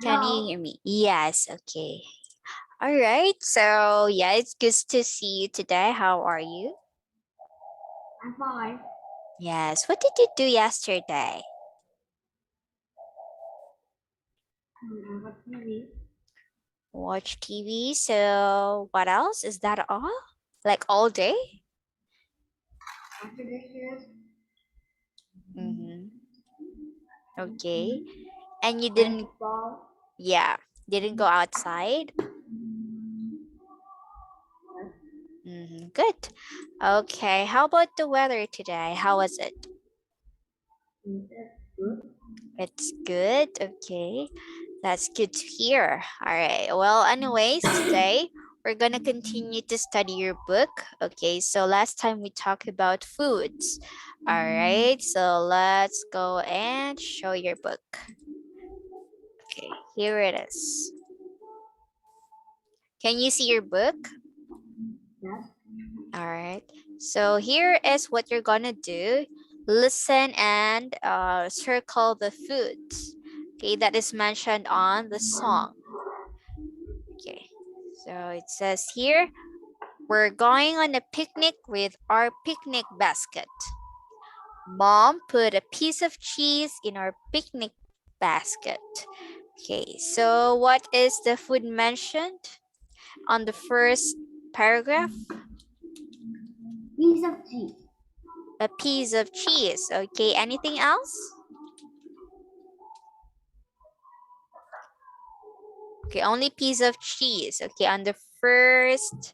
Can you hear me? Yes, okay. All right, so yeah, it's good to see you today. How are you? I'm fine. Yes, what did you do yesterday? What TV? Watch TV, so what else? Is that all? Like all day? After dishes, Mm-hmm. Okay. And you play didn't, football. yeah, didn't go outside? Mm-hmm. Good. Okay, how about the weather today? How was it? That's good. It's good. Okay. That's good to hear. All right. Well, anyways, today we're going to continue to study your book. Okay. So last time we talked about foods. All right. So let's go and show your book. Okay. Here it is. Can you see your book? Yes. All right. So here is what you're going to do. Listen and circle the foods. Okay. That is mentioned on the song. Okay, so it says here, we're going on a picnic with our picnic basket. Mom put a piece of cheese in our picnic basket. Okay, so what is the food mentioned on the first paragraph? Piece of cheese. A piece of cheese. Okay, anything else? Okay, only piece of cheese. Okay, on the first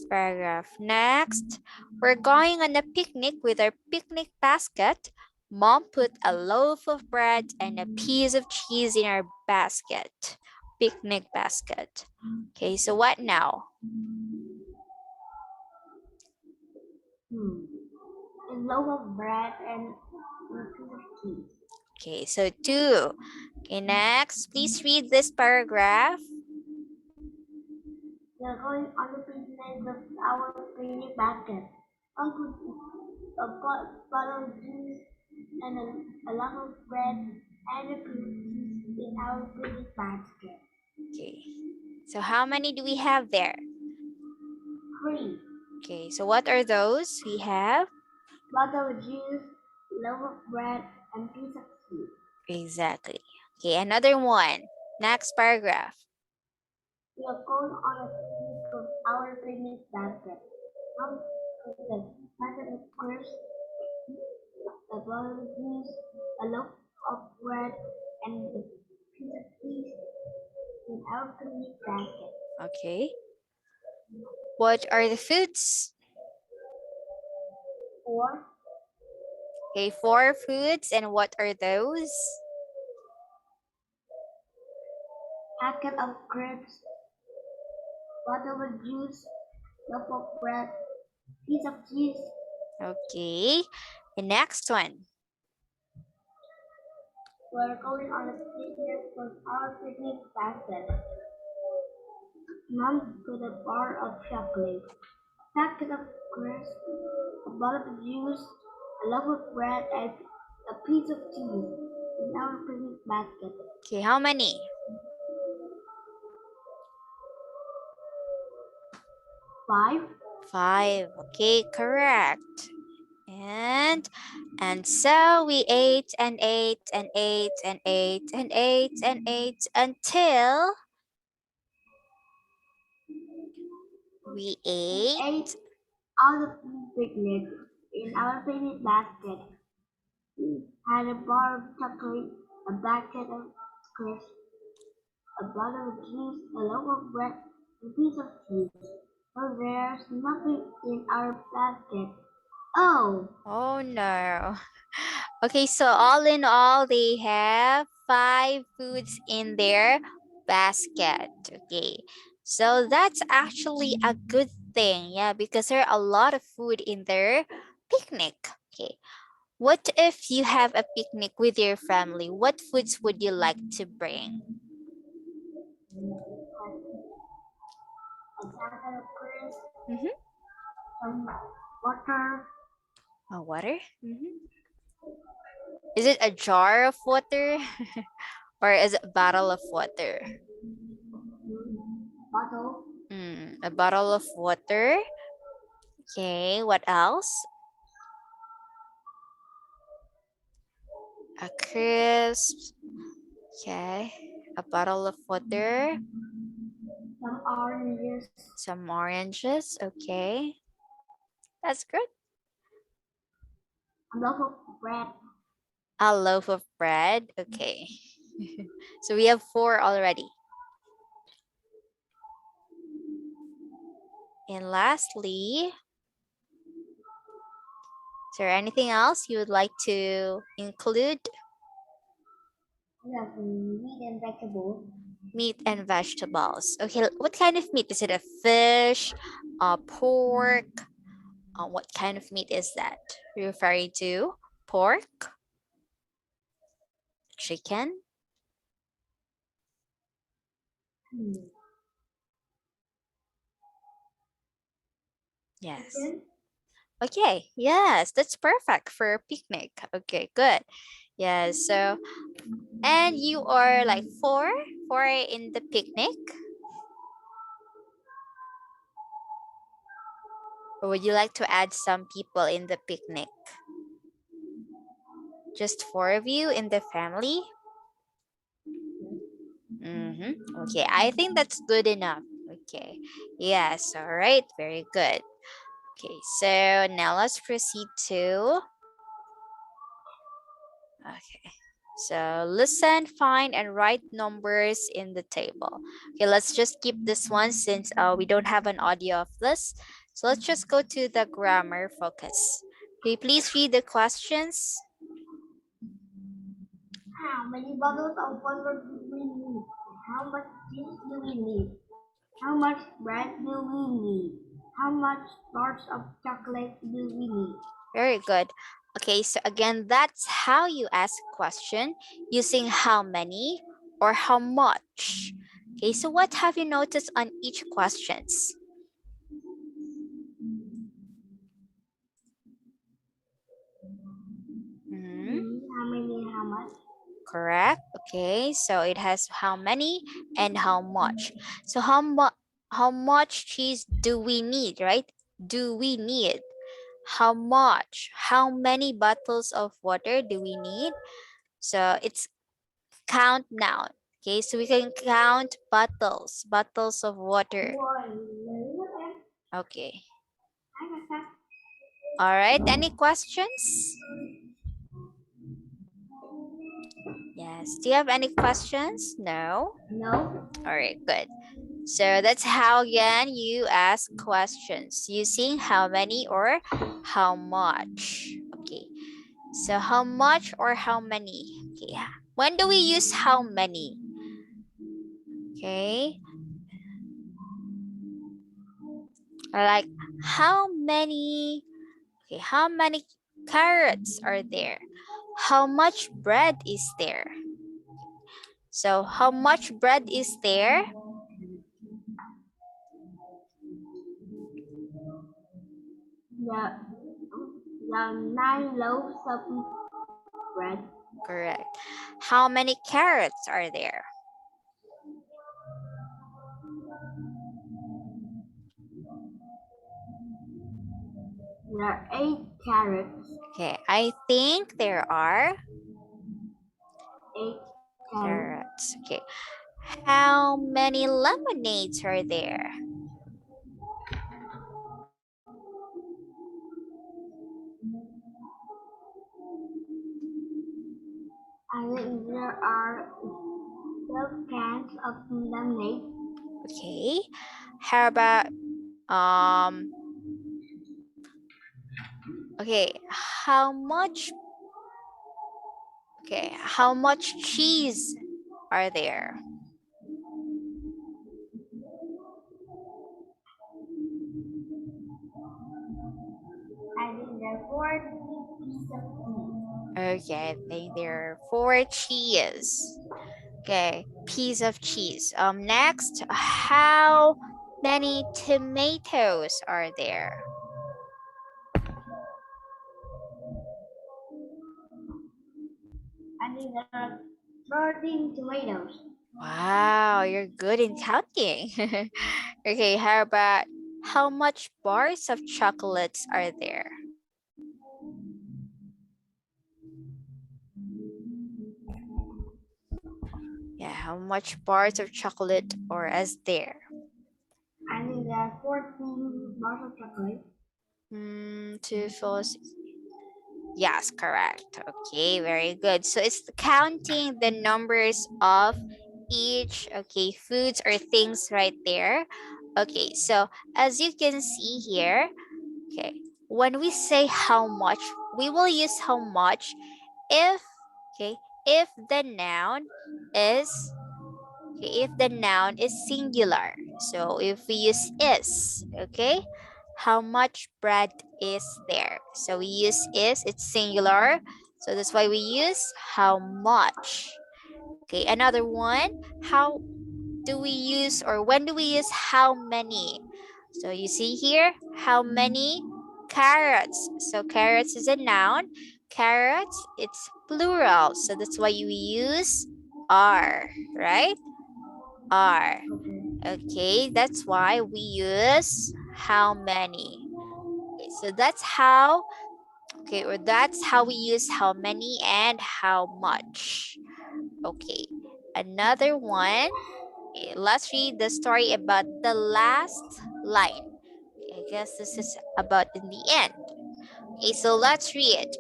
paragraph. Next, we're going on a picnic with our picnic basket. Mom put a loaf of bread and a piece of cheese in our basket. Picnic basket. Okay, so what now? A loaf of bread and a piece of cheese. Okay, so 2. Okay, next, please read this paragraph. We're going on the picnic with our picnic basket. I put a bottle of juice and a loaf of bread and a piece of cheese in our picnic basket. Okay, so how many do we have there? 3. Okay, so what are those? We have Bottle of juice, loaf of bread, and piece of cheese. exactly. Okay, another one. Next paragraph. We are going on a picnic with our picnic basket. Mom put the packet of crisps, a bottle of juice, a loaf of bread, and a piece of cheese in our picnic basket. Okay. What are the foods? 4. Okay, 4 foods. And what are those? Packet of crisps, bottle of juice, loaf of bread, piece of cheese. Okay. The next one. We are going on a picnic with our picnic basket. Mom put a bar of chocolate, a packet of crisps, a bottle of juice, a loaf of bread, and a piece of cheese in our picnic basket. Okay, how many? 5. 5. Okay, correct. And so we ate and ate and ate and ate and ate and ate until we We ate. ate all the picnic in our picnic basket. We had a bar of chocolate, a bucket of crisps, a bottle of juice, a loaf of bread, and a piece of cheese. But there's nothing in our basket. Oh! Oh no. Okay, so all in all, they have 5 foods in their basket. Okay, so that's actually a good thing. Yeah, because there are a lot of food in their picnic. Okay, what if you have a picnic with your family? What foods would you like to bring? A packet of crisps, Mm-hmm. some water, Water? Mm-hmm. Is it a jar of water or is it a bottle of water? Bottle. A bottle of water. Okay, what else? A crisp. Okay, a bottle of water. Some oranges. Some oranges. Okay, that's good. A loaf of bread. A loaf of bread. Okay. So we have 4 already. And lastly, is there anything else you would like to include? We have meat and vegetables. Meat and vegetables. Okay, what kind of meat? Is it a fish, a pork? What kind of meat is that? Referring to pork, chicken? Yes. Chicken. Okay, yes, that's perfect for a picnic. Okay, good. Yes, so, and you are like four in the picnic? Or would you like to add some people in the picnic? Just 4 of you in the family? Okay, I think that's good enough. Okay, yes, all right, very good. Okay, so now let's proceed to, okay, so listen, find, and write numbers in the table. Okay, let's just keep this one since we don't have an audio of this. So let's just go to the grammar focus. Okay, please read the questions. How many bottles of water do we need? How much cheese do we need? How much bread do we need? How much bars of chocolate do we need? Very good. Okay, so again, that's how you ask a question using how many or how much. Okay, so what have you noticed on each questions? How many, how much? Correct. Okay, so it has how many and how much. So how much cheese do we need, right? Do we need? How much? How many bottles of water do we need? So it's count noun. Okay, so we can count bottles of water. Okay. All right, any questions? Yes, do you have any questions? No? No. All right, good. So that's how again you ask questions using how many or how much. Okay, so how much or how many? Okay, when do we use how many? Okay, like how many, okay, how many carrots are there? How much bread is there? So how much bread is there? The 9 loaves of bread. Correct. How many carrots are there? There are 8 carrots. Okay, I think there are 8 carrots. Okay. How many lemonades are there? I think there are 12 cans of lemonade. Okay. How about okay, how much cheese are there? I think there are 4 pieces of cheese. Okay, I think there are 4 cheese. Okay, piece of cheese. Next, how many tomatoes are there? I think there are 13 tomatoes. Wow, you're good in counting. Okay, how about how much bars of chocolates are there? Yeah, how much bars of chocolate are as there? I think there are 14 bars of chocolate. Two, four, six. Yes, correct. Okay, very good. So it's counting the numbers of each, okay, foods or things right there. Okay, so as you can see here, okay, when we say how much, we will use how much if, okay, if the noun is, okay, if the noun is singular. So if we use is, okay, how much bread is there? So we use is, it's singular. So that's why we use how much. Okay, another one, how do we use or when do we use how many? So you see here, how many carrots? So carrots is a noun. Carrots, it's plural. So that's why we use are, right? Are. Okay. Okay, that's why we use how many. Okay, so that's how, okay, or that's how we use how many and how much. Okay, another one. Okay, let's read the story about the last line. Okay, I guess this is about in the end. Okay, so let's read.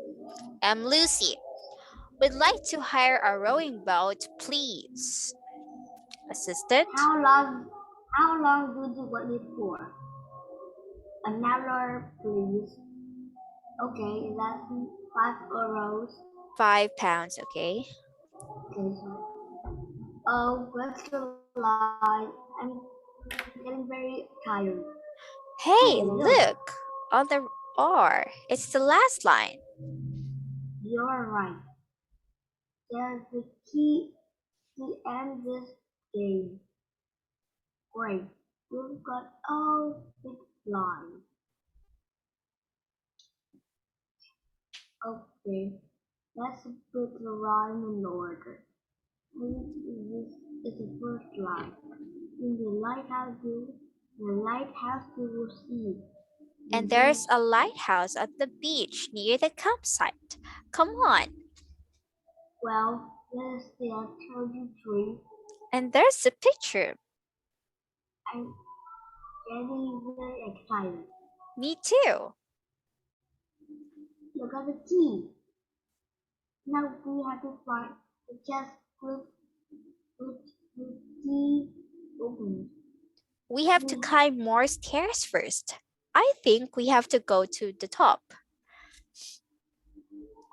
Lucy, would like to hire a rowing boat, please. Assistant, How long? How long do you want it for? An hour, please. Okay, that's 5 euros. £5, okay. Okay, so. Oh, what's the line? I'm getting very tired. Hey, Hey, look, look on the R. It's the last line. you're right. There's the key to end this game. Great, we've got all 6 lines. Okay, let's put the rhyme in order. This is the first line. In the lighthouse you will see. And And then, there's a lighthouse at the beach near the campsite. Come on. well, let us tell you three. And there's a picture. I'm getting very excited. Me too. Look at the key. Now we have to find the chest with the key open. We have to We climb more stairs first. I think we have to go to the top.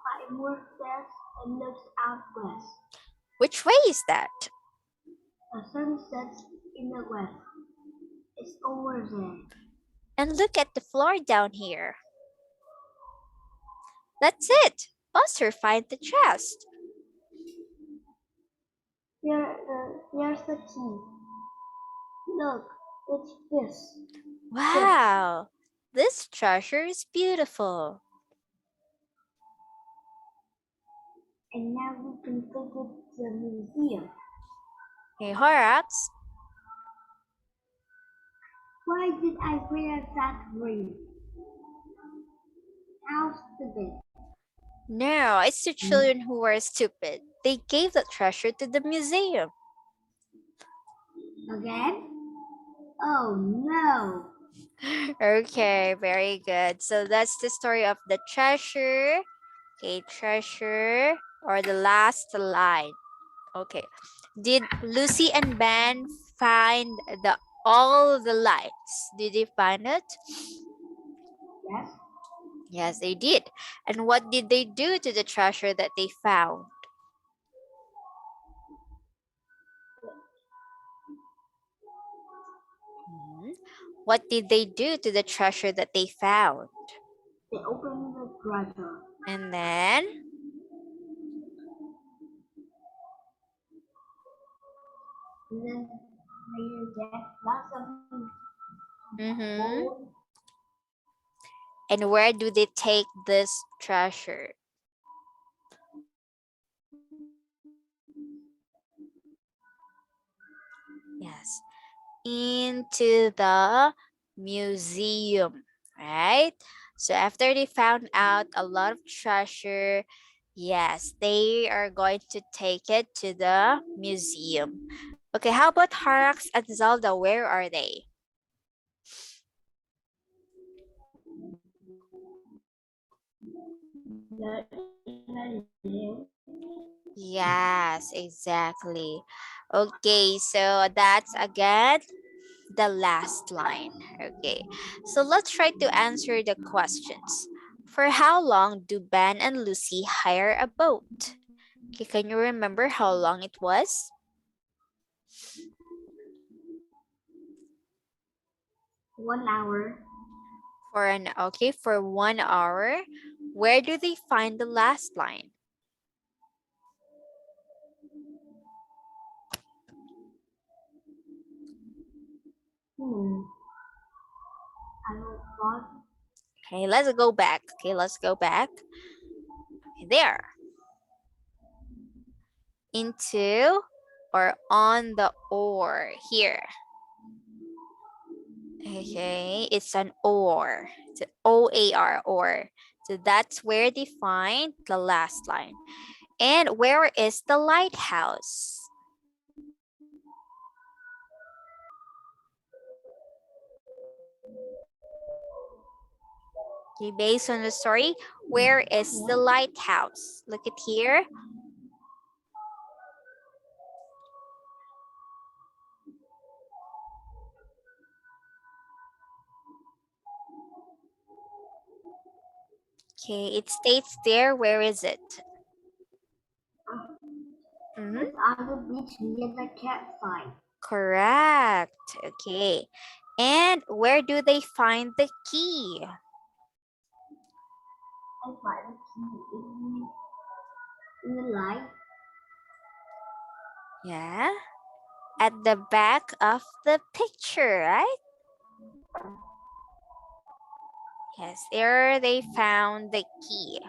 climb more stairs and looks out west. Which way is that? The sun sets in the west. It's over there. And look at the floor down here. That's it. Buster, find the chest. Here's the key. Look, it's this. Wow, this treasure is beautiful. And now we can take it to the museum. Hey, Horax. Why did I wear that ring? How stupid. No, it's the children who were stupid. They gave the treasure to the museum. Again? Oh no. Okay, very good. So that's the story of the treasure. Okay, treasure or the last line. Okay. Did Lucy and Ben find the all the lights? Did they find it? Yes. Yes, they did. And what did they do to the treasure that they found? Mhm. What did they do to the treasure that they found? They opened the treasure. And then, And then they get lots of mhm. gold. And where do they take this treasure? into the museum, right? So after they found out a lot of treasure, yes, they are going to take it to the museum. Okay, how about Harax and Zelda? Where are they? Yes, exactly. Okay, so that's again the last line. Okay, so let's try to answer the questions. For how long do Ben and Lucy hire a boat? Okay, can you remember how long it was? 1 hour. For 1 hour. Where do they find the last line? Hmm. I thought Okay, let's go back. Okay, let's go back. Okay, there. Into or on the oar here. Okay, it's an oar. It's an O-A-R, or. So that's where they find the last line. And where is the lighthouse? Okay, based on the story, where is the lighthouse? Look at here. Okay, it states there. Where is it? it's on the beach near the campsite. Correct. Okay. And where do they find the key? I find the key in the light. Yeah. At the back of the picture, right? Yes, there they found the key.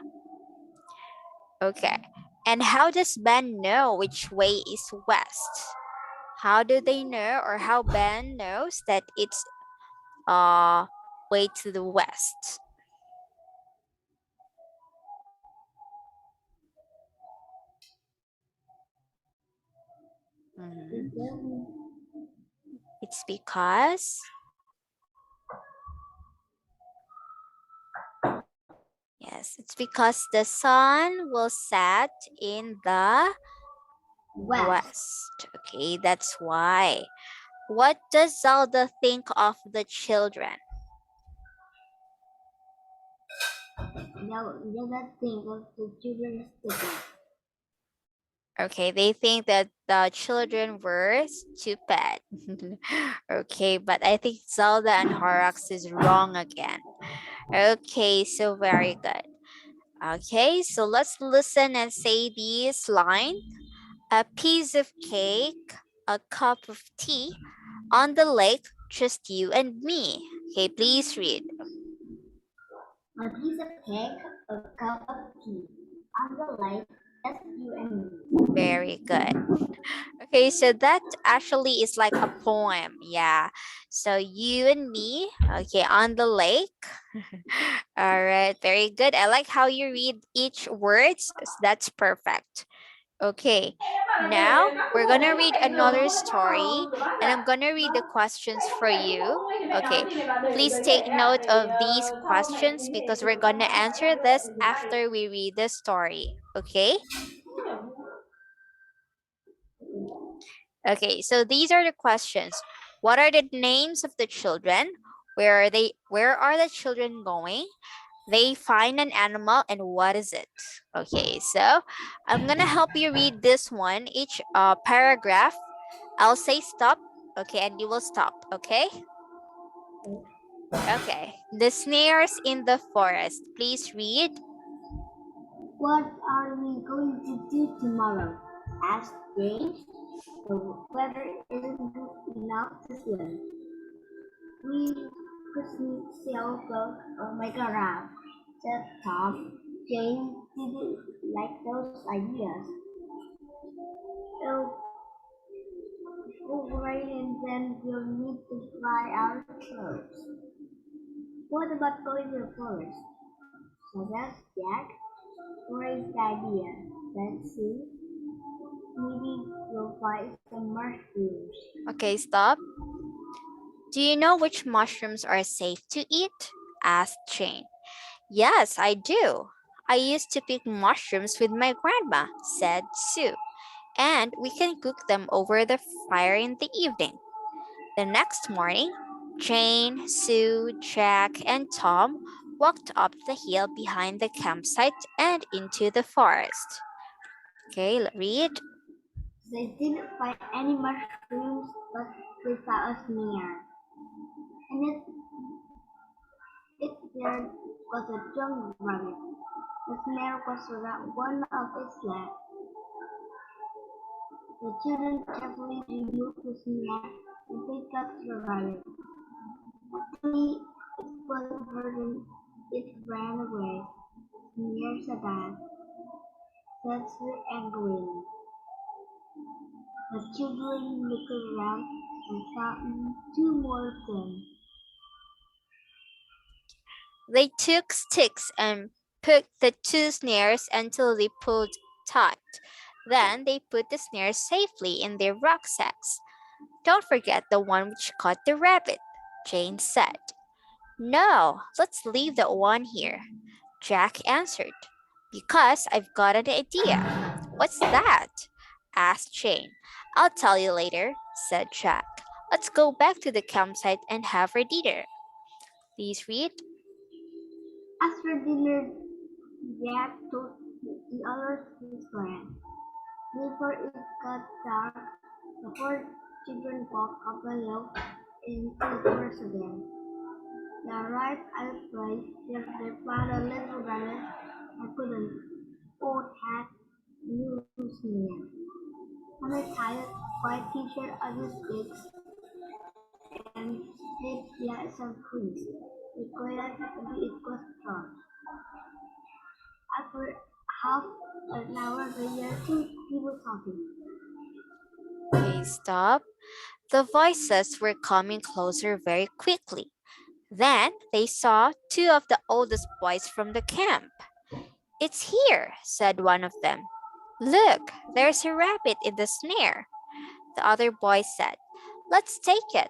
Okay. And how does Ben know which way is west? How do they know, or how Ben knows that it's way to the west? It's because yes, it's because the sun will set in the west. Okay, that's why. What does Zelda think of the children? Now, the thing of the children is stupid. Okay, they think that the children were stupid. Okay, but I think Zelda and Horrocks is wrong again. Okay, so very good. Okay, so let's listen and say this line. A piece of cake, a cup of tea, on the lake, just you and me. Okay, please read. A piece of cake, a cup of tea. On the lake, just you and me. Very good. Okay, so that actually is like a poem. Yeah. So you and me, okay, on the lake. All right, very good. I like how you read each words. That's perfect. Okay, now we're gonna read another story and I'm gonna read the questions for you. Okay, please take note of these questions because we're gonna answer this after we read the story. Okay? Okay, so these are the questions. What are the names of the children? Where are they? Where are the children going? They find an animal and what is it? Okay, so I'm gonna help you read this one, each paragraph. I'll say stop, okay, and you will stop, okay? Okay, the snares in the forest. Please read. What are we going to do tomorrow? Asked James. The weather isn't good enough to swim. We could sail boat or make a raft, said Tom. James didn't like those ideas. Oh, Rain and then we'll need to dry our clothes. What about going to the forest? Suggests Jack. Great idea. Let's see. Maybe we'll find some mushrooms. Okay, stop. Do you know which mushrooms are safe to eat? Asked Jane. Yes, I do. I used to pick mushrooms with my grandma, said Sue, and we can cook them over the fire in the evening. The next morning, Jane, Sue, Jack, and Tom walked up the hill behind the campsite and into the forest. Okay, read. They didn't find any mushrooms, but they saw a snare. And it there was a young rabbit. The snare was around one of its legs. The children carefully removed the snare and picked up the rabbit. Luckily, it wasn't hurt and it ran away. Snare said that, said Sue angrily. The children looked around and found two more of them. They took sticks and poked the two snares until they pulled tight. Then they put the snares safely in their rucksacks. Don't forget the one which caught the rabbit, Jane said. No, let's leave that one here, Jack answered. Because I've got an idea. What's that? Asked Jane. I'll tell you later, said Jack. Let's go back to the campsite and have our dinner. Please read. After dinner, Jack told the others his plan. Before it got dark, the four children walked up the hill into the forest again. They arrived at a place where they found a little rabbit and put an old hat loose near. And they tied a white t-shirt on his sticks and hid behind some trees. They waited until it was dark. After half an hour, they heard two people talking. Okay, stop. The voices were coming closer very quickly. Then they saw two of the oldest boys from the camp. It's here, said one of them. Look, there's a rabbit in the snare. The other boy said, let's take it.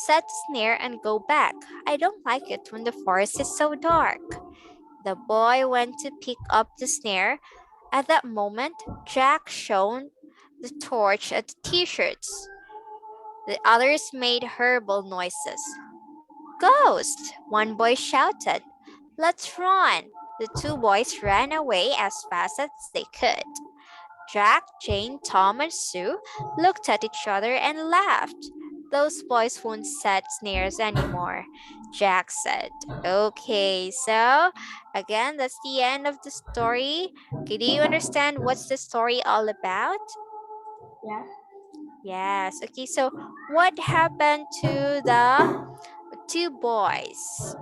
Set the snare and go back. I don't like it when the forest is so dark. The boy went to pick up the snare. At that moment, Jack shone the torch at the t-shirts. The others made horrible noises. Ghost! One boy shouted. Let's run! The two boys ran away as fast as they could. Jack, Jane, Tom, and Sue looked at each other and laughed. Those boys won't set snares anymore, Jack said. Okay, so again, that's the end of the story. Okay, do you understand what's the story all about? Yes, Yes. Okay, so what happened to the two boys?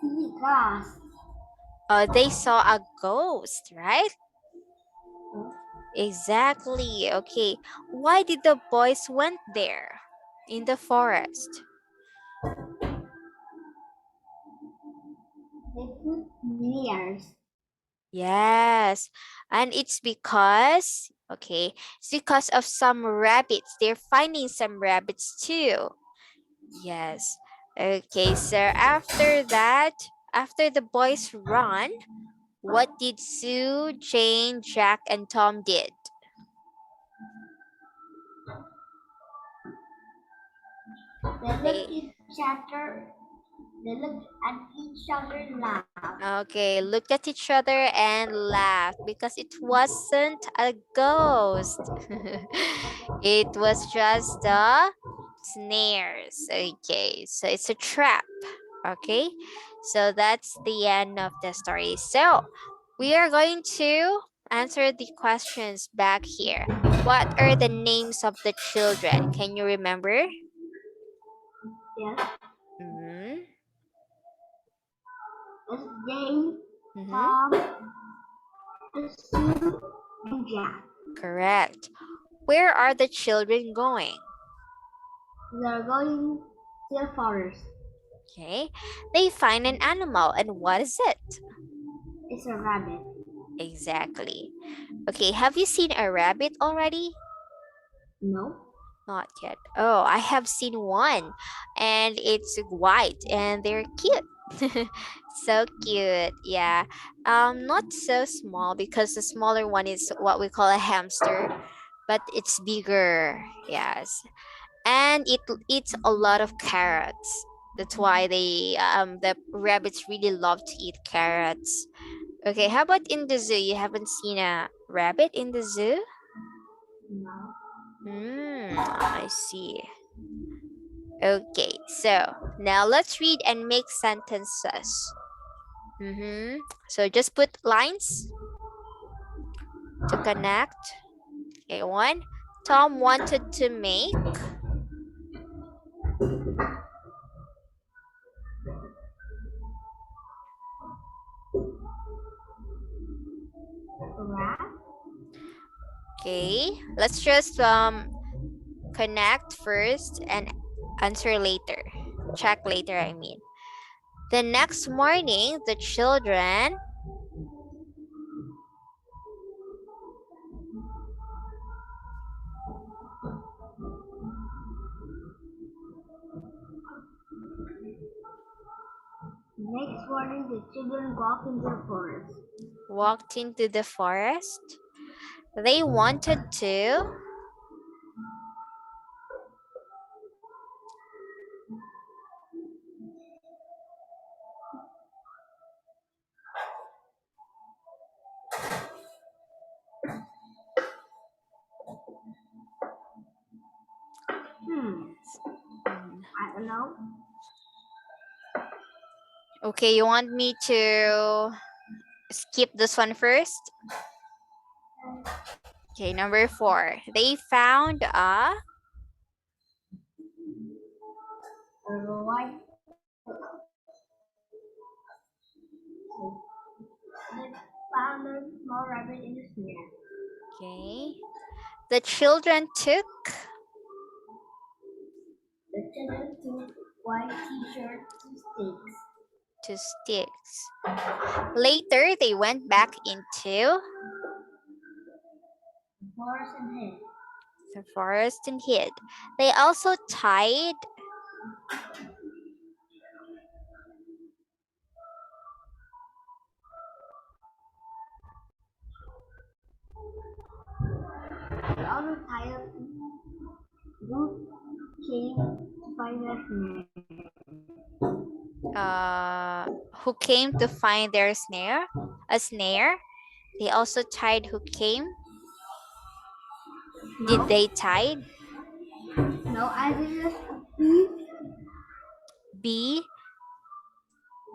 he grass. They saw a ghost, right? Yes. Exactly. Okay. Why did the boys went there in the forest? They put snares. Yes. And it's because, okay, it's because of some rabbits. They're finding some rabbits too. Yes. Okay, so after that, after the boys run, what did Sue, Jane, Jack, and Tom did? They looked They each other. They looked at each other and laughed. Okay, looked at each other and laughed because it wasn't a ghost. It was just the snares. Okay, so it's a trap. Okay, so that's the end of the story. So we are going to answer the questions back here. What are the names of the children? Can you remember? Yes, Mm-hmm. it's Jane, Mm-hmm. Tom, and Sue, and Jack. Correct. Where are the children going? They're going to the forest. Okay. They find an animal, and what is it? It's a rabbit. Exactly. Okay, have you seen a rabbit already? No. Not yet. Oh, I have seen one, and it's white, and they're cute. So cute. Yeah. Not so small because the smaller one is what we call a hamster, but it's bigger. Yes. And it eats a lot of carrots. That's why the rabbits really love to eat carrots. Okay, how about in the zoo? You haven't seen a rabbit in the zoo? No. I see. Okay, so now let's read and make sentences. So just put lines to connect. Okay, one. Tom wanted to make A rat? Okay, let's just connect first and answer later. Check later, I mean. The next morning, the children Next morning, the children walk into the forest. walked into the forest. They wanted to I don't know. Okay, you want me to skip this one first? Okay, number 4. They found a White. They found a small rabbit in the snare. okay. The children took The children took white t-shirt to sticks. to sticks. Later, they went back into The forest and hid. the forest and hid. They also tied They also tied up Luke came to find their snare. who came to find their snare, a snare. They also tied who came. No. Did they tie? No, I didn't. B,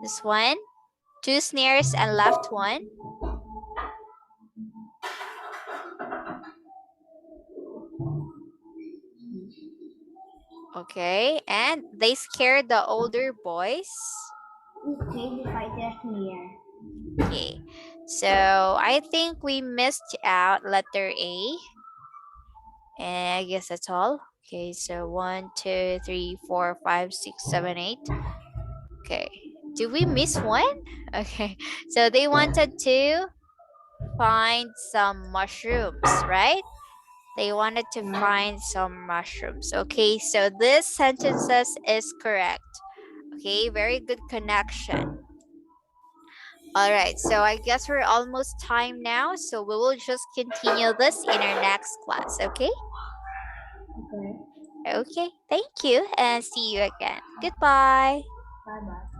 this one. 2 snares and left one. Okay, and they scared the older boys. Who came to find their snare. Okay, so I think we missed out letter A. And I guess that's all. Okay, so 1, 2, 3, 4, 5, 6, 7, 8. Okay, did we miss one? Okay, so they wanted to find some mushrooms, right? They wanted to find some mushrooms. Okay, so this sentences is correct. Okay, very good connection. All right, so I guess we're almost time now, so we will just continue this in our next class, okay? Okay. Okay, thank you and see you again. Goodbye. Bye bye.